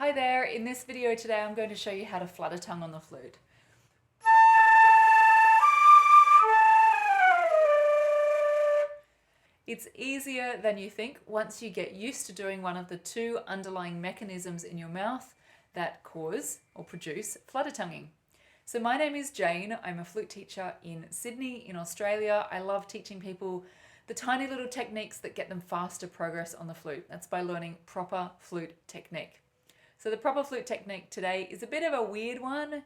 Hi there, in this video today I'm going to show you how to flutter tongue on the flute. It's easier than you think once you get used to doing one of the two underlying mechanisms in your mouth that cause or produce flutter tonguing. So my name is Jane, I'm a flute teacher in Sydney in Australia. I love teaching people the tiny little techniques that get them faster progress on the flute. That's by learning proper flute technique. So the proper flute technique today is a bit of a weird one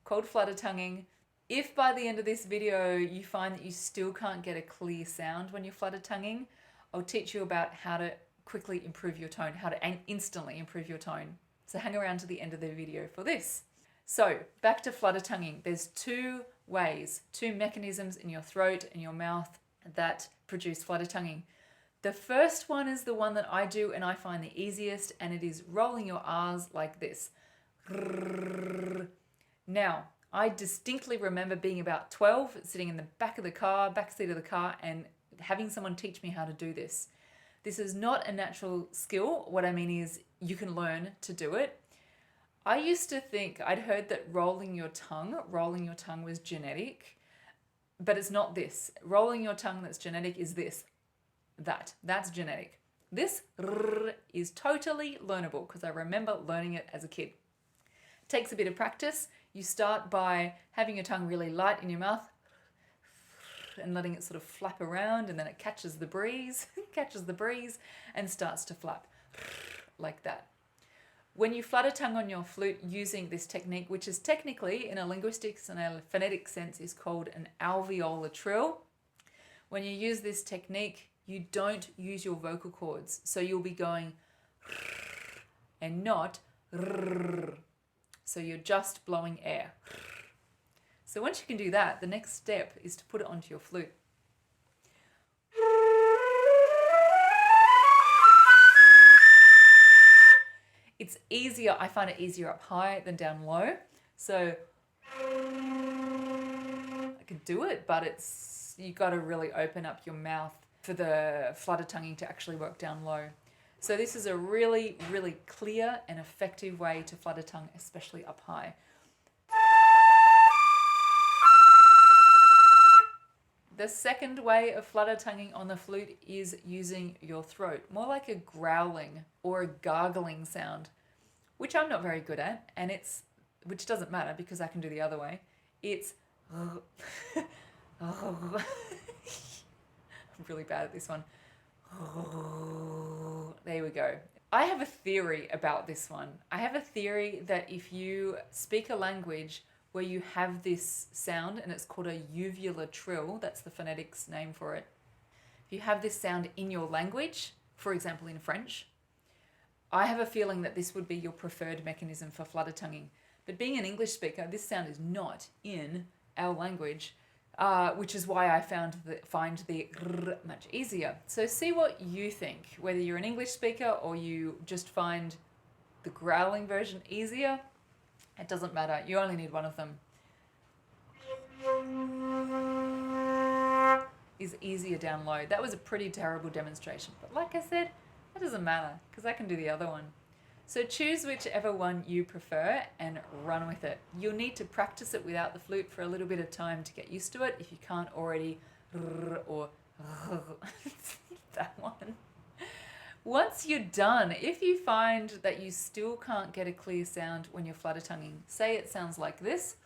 called flutter tonguing. If by the end of this video you find that you still can't get a clear sound when you're flutter tonguing, I'll teach you about how to quickly improve your tone, how to instantly improve your tone. So hang around to the end of the video for this. So back to flutter tonguing. There's two ways, two mechanisms in your throat and your mouth that produce flutter tonguing. The first one is the one that I do and I find the easiest, and it is rolling your R's like this. Now, I distinctly remember being about 12, sitting in the back seat of the car, and having someone teach me how to do this. This is not a natural skill. What I mean is you can learn to do it. I used to think, I'd heard that rolling your tongue was genetic, but it's not this. Rolling your tongue that's genetic is this. That's genetic. This is totally learnable because I remember learning it as a kid. It takes a bit of practice. You start by having your tongue really light in your mouth and letting it sort of flap around, and then it catches the breeze, and starts to flap like that. When you flutter tongue on your flute using this technique, which is technically in a linguistics and a phonetic sense is called an alveolar trill, when you use this technique, you don't use your vocal cords. So you'll be going and not rrr. So you're just blowing air. So once you can do that, the next step is to put it onto your flute. It's easier, I find it easier up high than down low. So I can do it, but you got to really open up your mouth for the flutter tonguing to actually work down low. So this is a really, really clear and effective way to flutter tongue, especially up high. The second way of flutter tonguing on the flute is using your throat, more like a growling or a gargling sound, which I'm not very good at, and which doesn't matter because I can do the other way. It's I'm really bad at this one. There we go. I have a theory about this one. I have a theory that if you speak a language where you have this sound, and it's called a uvular trill, that's the phonetics name for it. If you have this sound in your language, for example in French, I have a feeling that this would be your preferred mechanism for flutter tonguing. But being an English speaker, this sound is not in our language. Which is why I find the r much easier. So see what you think, whether you're an English speaker or you just find the growling version easier. It doesn't matter, you only need one of them. Is easier down low. That was a pretty terrible demonstration, but like I said, that doesn't matter because I can do the other one. So choose whichever one you prefer and run with it. You'll need to practice it without the flute for a little bit of time to get used to it if you can't already or that one. Once you're done, if you find that you still can't get a clear sound when you're flutter tonguing, say it sounds like this.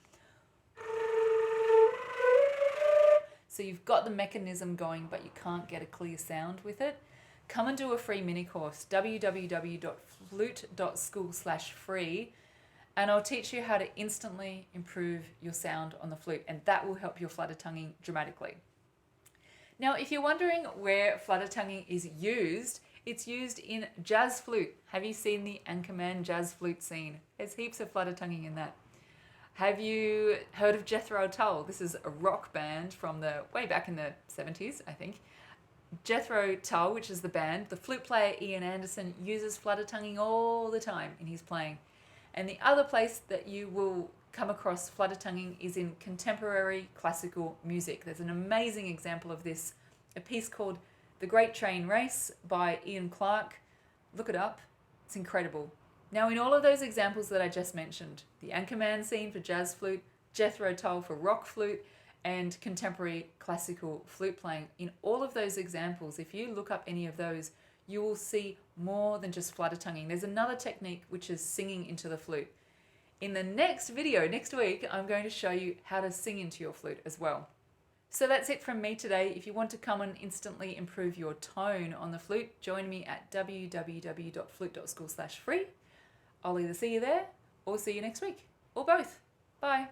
So you've got the mechanism going, but you can't get a clear sound with it. Come and do a free mini course, www.flute.school/free, and I'll teach you how to instantly improve your sound on the flute, and that will help your flutter tonguing dramatically. Now, if you're wondering where flutter tonguing is used, it's used in jazz flute. Have you seen the Anchorman jazz flute scene? There's heaps of flutter tonguing in that. Have you heard of Jethro Tull? This is a rock band from way back in the 70s, I think. Jethro Tull, which is the band, the flute player Ian Anderson uses flutter tonguing all the time in his playing. And the other place that you will come across flutter tonguing is in contemporary classical music. There's an amazing example of this, a piece called The Great Train Race by Ian Clarke. Look it up, it's incredible. Now, in all of those examples that I just mentioned, the Anchorman scene for jazz flute, Jethro Tull for rock flute, and contemporary classical flute playing, in all of those examples, if you look up any of those, you will see more than just flutter tonguing. There's another technique which is singing into the flute. In the next video, next week, I'm going to show you how to sing into your flute as well. So that's it from me today. If you want to come and instantly improve your tone on the flute, join me at www.flute.school/free. I'll either see you there or see you next week, or both. Bye.